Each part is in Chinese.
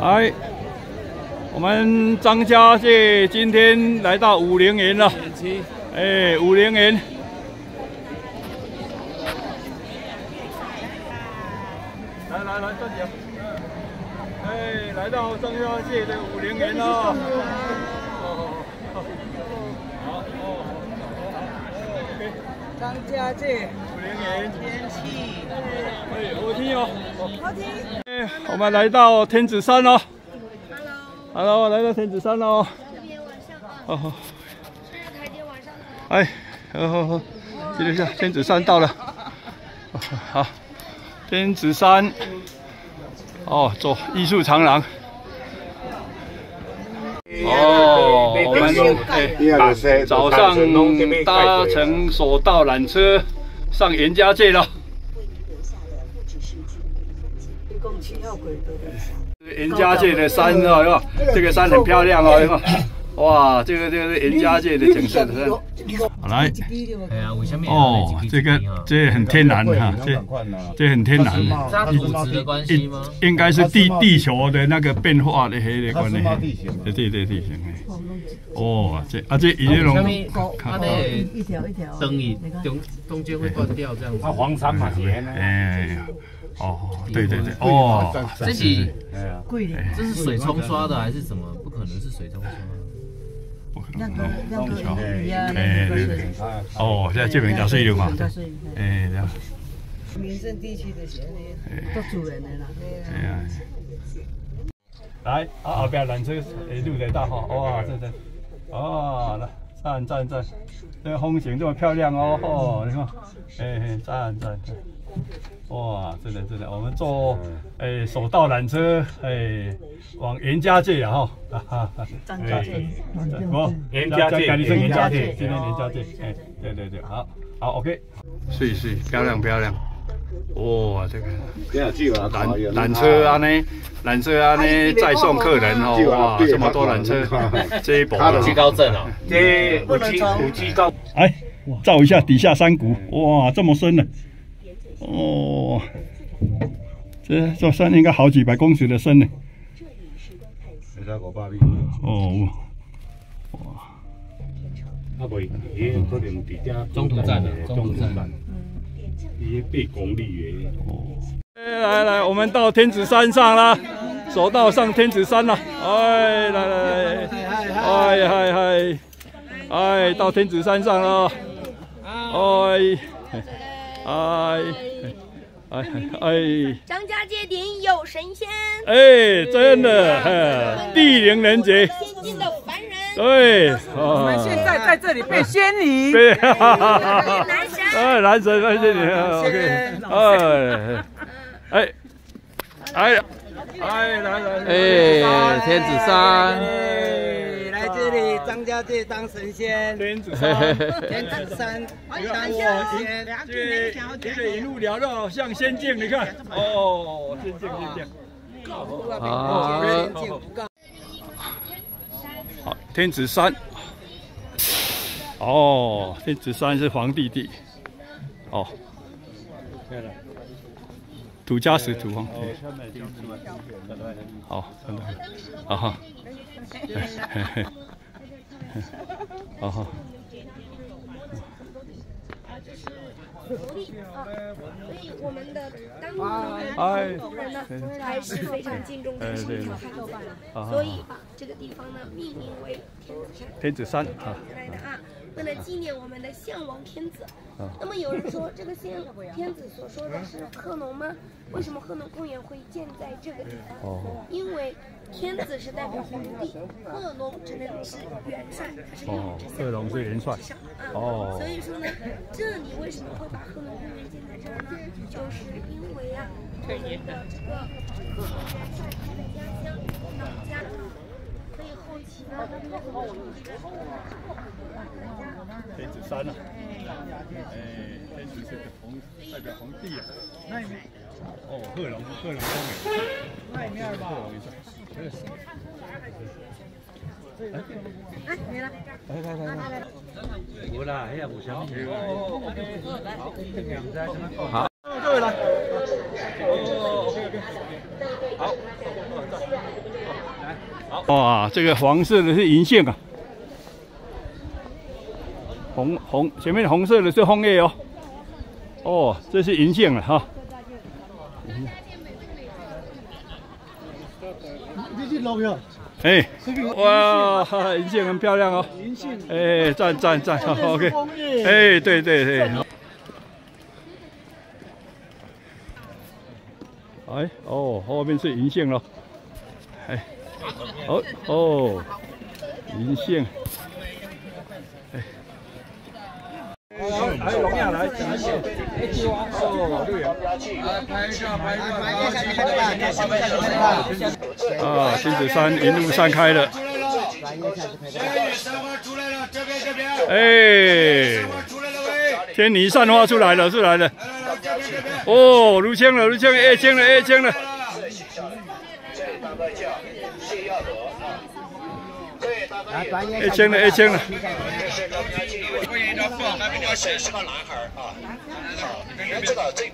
哎，我们张家界今天来到50元了。哎，50元。来，站起来。哎，来到张家界的50元了。OK。张家界50元。天气。哎，好天哦。好天。哎，我们来到天子山了。Hello， 来到天子山喽。这边晚上啊。哦。生日台阶晚上。哎，好，记录一下，天子山到了。好，天子山。哦，走艺术长廊。哦，我们早上搭乘索道缆车上严家界了。严家界的山哦，这个山很漂亮哦，哇，这个是严家界的景色的山。好来，哦，这很天然哈，这很天然的。它土质的关系吗？应该是地球的那个变化的迄个关系。对，地形。哦，这伊那种，它那一条灯影中间会断掉这样子。它黄山嘛，哎。哦，对，哦，这是水冲刷的还是什么？不可能是水冲刷。不可能。对。哦，现在这边加水了嘛？哎，这样。民生地区的钱呢，都主人的啦。哎呀。来，后边缆车路得大哈，哇，这，哦，来，站，这个风景这么漂亮哦，哦，你看，哎，站。哇，真的，我们坐索道缆车，往严家界啊哈，张家界，严家界，今天严家界，对，好，OK，水，漂亮，哇，这个缆车啊呢，载送客人哦，哇，这么多缆车，这一波居高镇哦，这有居高，哎，照一下底下山谷，哇，这么深呢。哦，这座山应该好几百公尺的深呢。哦，哇！啊，袂，伊可能伫遮中途站。伊8公里的。哦。来，我们到天子山上了，索道上天子山了。哎，来，哎，到天子山上了。哎，张家界点有神仙。哎，真的，地灵人杰。仙境的凡人。对，我们现在在这里变仙女。对，男神。男神变仙女 ，OK， 来，天子山。来这里张家界当神仙。天子山当仙。这个一路聊到像仙境，你看，哦，仙境。好，天子山。哦，天子山是皇帝地。哦。土加石土皇帝。好，真的，好。好。福利啊，所以我们的当地的人呢，还是非常敬重这是一条汉子，所以把这个地方呢命名为天子山啊。来的啊，为了纪念我们的项王天子。那么有人说，这个天子所说的是贺农吗？为什么贺农公园会建在这个地方？因为天子是代表皇帝，贺农指的是元帅，他是贺农是元帅。哦，所以说呢，这里为什么会把贺农公园建在这儿呢？就是因为啊，我们的这个贺农元帅他的家乡老家，所以后期呢，天子山啊，天子是代表皇帝啊。哦，贺龙公园，那一面吧。哎，没了。来。无啦，迄也无啥物。好，各位来。OK。好。哇，这个黄色的是银杏啊，前面红色的是枫叶哦。哦，这是银杏了哈。你去捞票。哎，哇，银杏很漂亮哦。银杏。哎，赞，OK。哎，对。哎，哦，后面是银杏咯。哎，哦，银杏。哎。来，龙亚来，讲一些。哦，对啊。拍一下。啊，金子山一路散开了。哎，天女散花出来了。哦，入枪了，A枪了。A枪了。是个男孩啊。好，你们知道这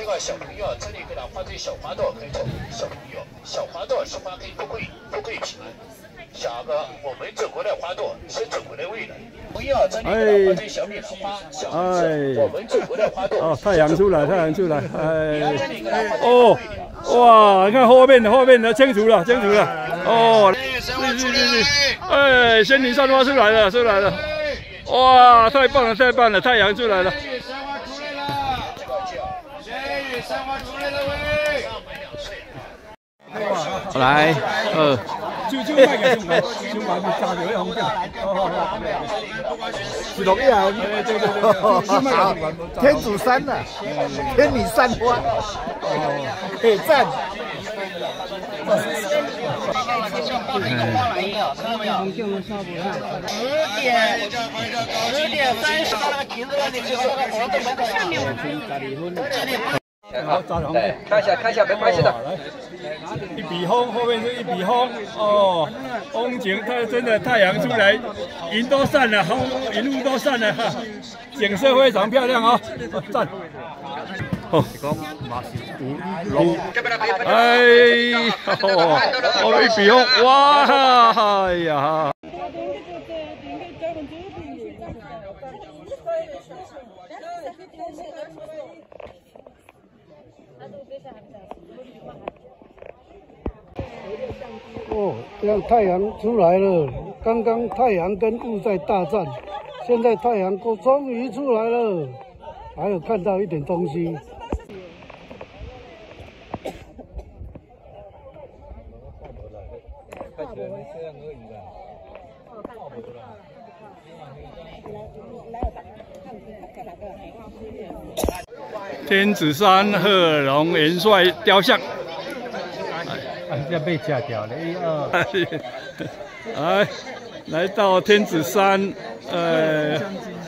个小朋友，这里给他画这小花朵，可以从小朋友，小花朵是花开富贵平安。下个我们中国的花朵是中国的未来。不要这里给他画这小米兰花，我们中国的花朵。哦，太阳出来。哎，哦，哇，你看后面的清楚了。哦，是。哎，仙女散花出来了。哇，太棒了，太阳出来了。来就卖给中华民加油红票。是龙亚，对，天主山呐，天女散花，可赞。好，对，看一下，没关系的。一笔风，后面是一笔风哦，风景它真的太阳出来，云都散了，云雾都散了，景色非常漂亮哦，赞。哦，一笔风，哇，哎呀。哦，这样太阳出来了。刚刚太阳跟雾在大战，现在太阳终于出来了，还有看到一点东西。天子山贺龙元帅雕像。要被架掉了，1、2。来，来到天子山，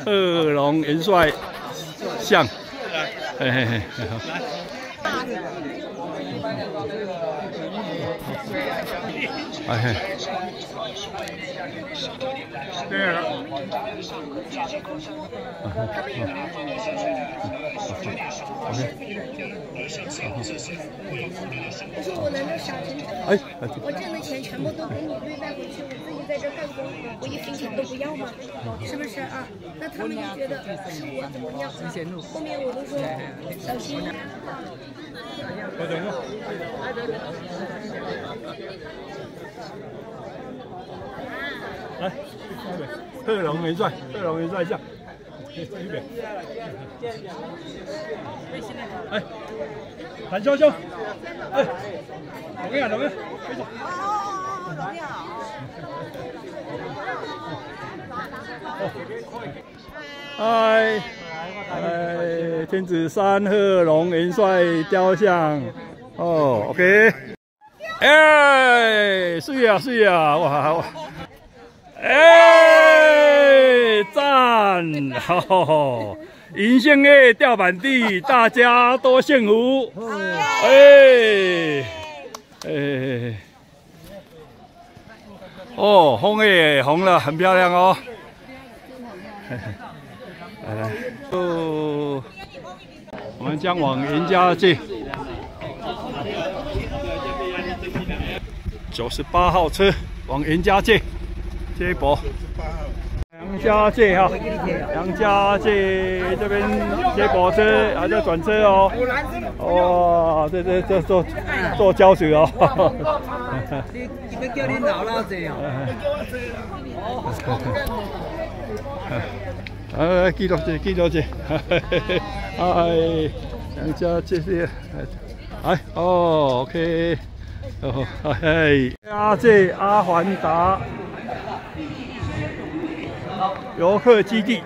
贺龙元帅像，嘿，好。哎，对了。我说我难道傻成这样？我挣的钱全部都给你对带回去，我自己在这干工，我一分钱都不要吗？是不是啊？那他们就觉得是我怎么样啊？后面我都说小心。来，贺龙元帅像。这边。哎，谭兄，哎，龙亚，哎，天子山贺龙元帅雕像，哦 ，OK， 哎，是呀，哇，哎，赞，好，银杏叶掉满地，大家都幸福，哦，枫叶也红了，很漂亮哦。来，我们将往严家去。98号车往杨家界接驳。杨家界哈，杨家界这边接驳车还在转车哦。哇，这做胶水哦。你们叫你姥姥这样。記多謝，係楊家界啲，係哦 ，OK， 哦，係家界阿凡達遊客基地，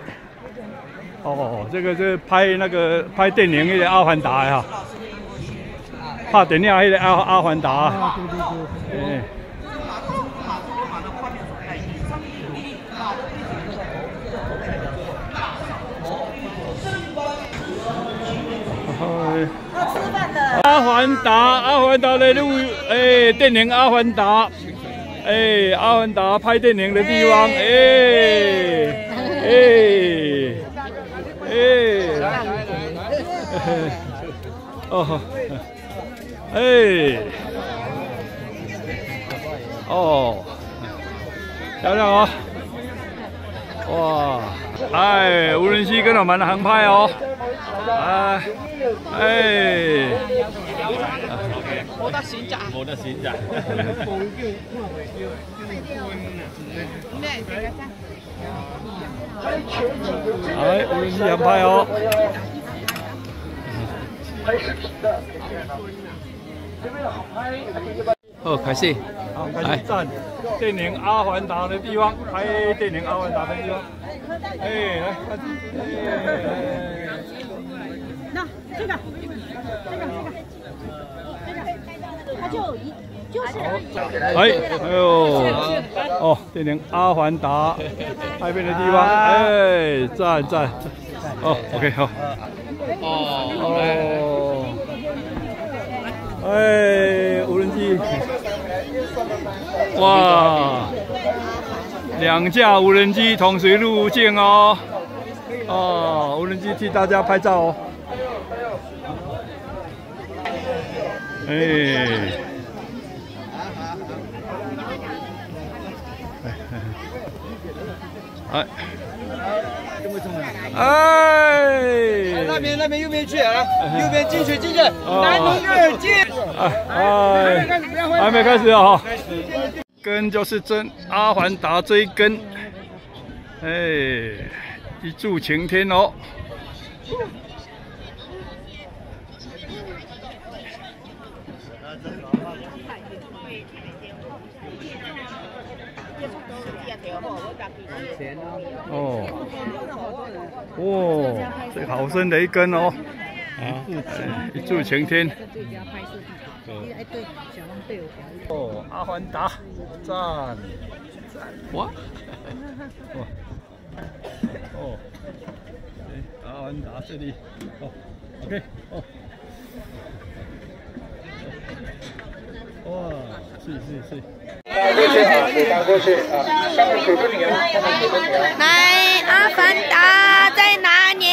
哦，這個是拍電影那個阿凡達呀，拍電影那個阿凡達，對。阿凡达的路，电影《阿凡达》，阿凡达拍电影的地方，哦，漂亮哦，哇，无人机跟我们航拍哦。冇得選擇。冇得選擇。係無人機航拍哦。好，開始。好，開始站電影《阿凡達》的地方，拍電影《阿凡達》的地方。來，那这个，它就是哦，電影《阿凡達》拍片的地方，讚，哦 ，OK 好，無人機，哇，2架無人機同時入境哦，無人機替大家拍照哦。那边右边去啊，右边进去，南农2进。还没开始啊！根就是真阿凡达这一根，一柱擎天哦。这好深的一根哦，一柱擎天。哦，阿凡达，赞，哇，阿凡达这里，OK， 哇，是。过去啊，上面守着你啊，上面守着你啊。来，阿凡达在哪里？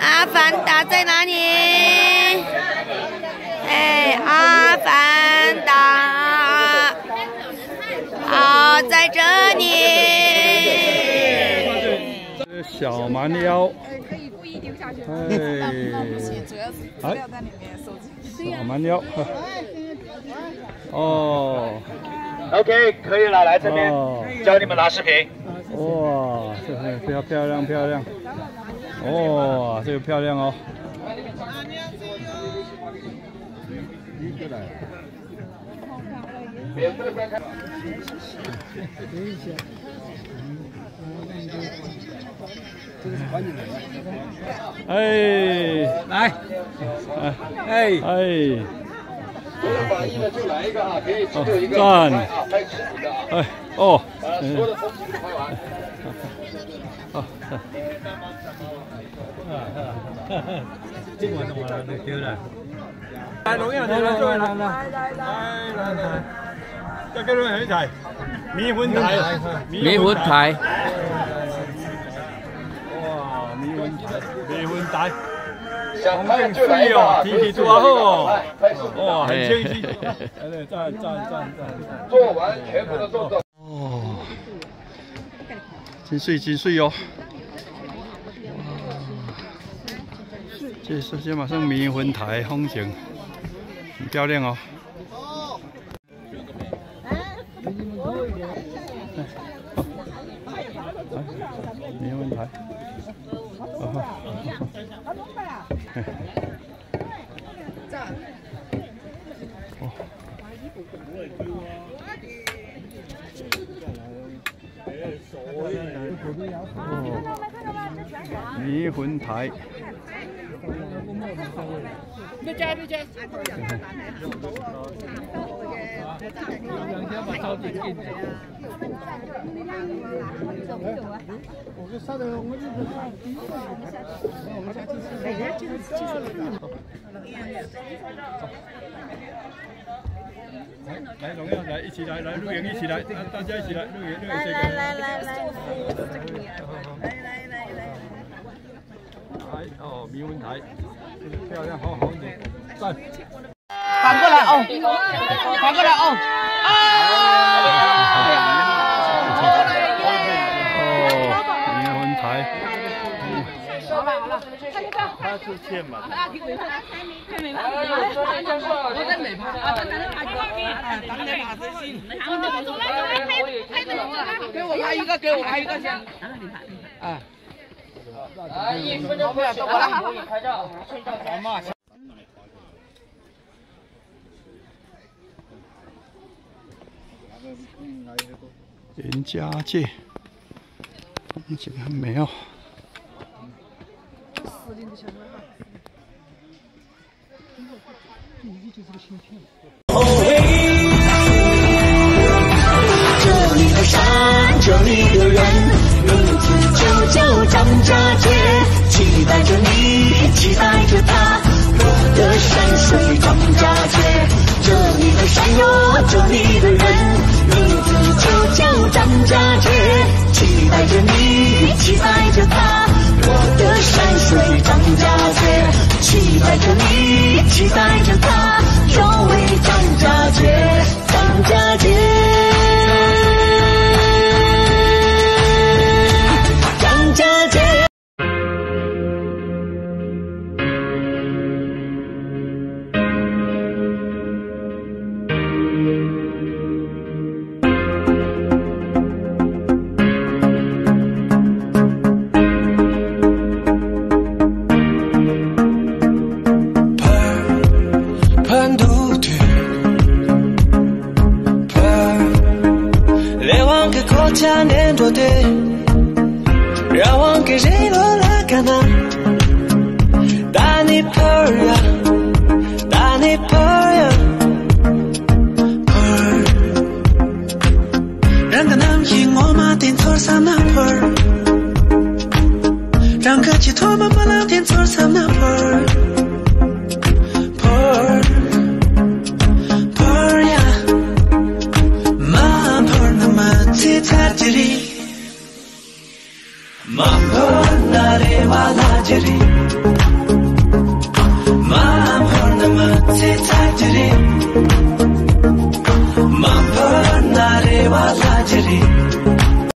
阿凡达在哪里？阿凡达，在这里。小蛮腰。可以故意丢下去。主要是资料在里面收集。小蛮腰。哦。 OK， 可以了，来这边教你们拿视频。哇，这个漂亮。哇，这个漂亮哦。来，满意的就来一个啊，可以只有一个赞，拍视频的啊。所有的风景拍完。今晚弄完了，丢了。来，龙阳，来，再跟人一齊迷魂台。哇，迷魂台。想看就来吧，体力多好哦，哇，很清晰，对，赞。做完全部的动作。哦，真水哦。这马上迷魂台风景，很漂亮哦。迷魂台。迷魂台。对家。来，荣耀，来，一起来露营，一起来，大家一起来露营这个。来，哦，迷魂台，这个漂亮，好的，赞。反过来哦，反过来哦。迷魂台。好了，他是欠嘛。我在哪趴？给我拍一个先。啊。1分钟不要，我来可以拍照，睡觉前嘛。严家界，风景很美哦。这里的山，这里的人，名字就叫张家界，期待着你，期待着他，我的山水张家界。这里的山哟，这里的人，名字就叫张家界，期待着你，期待着他，我的山水张家界，期待着你，期待着他，要为张家界，张家界。Mama,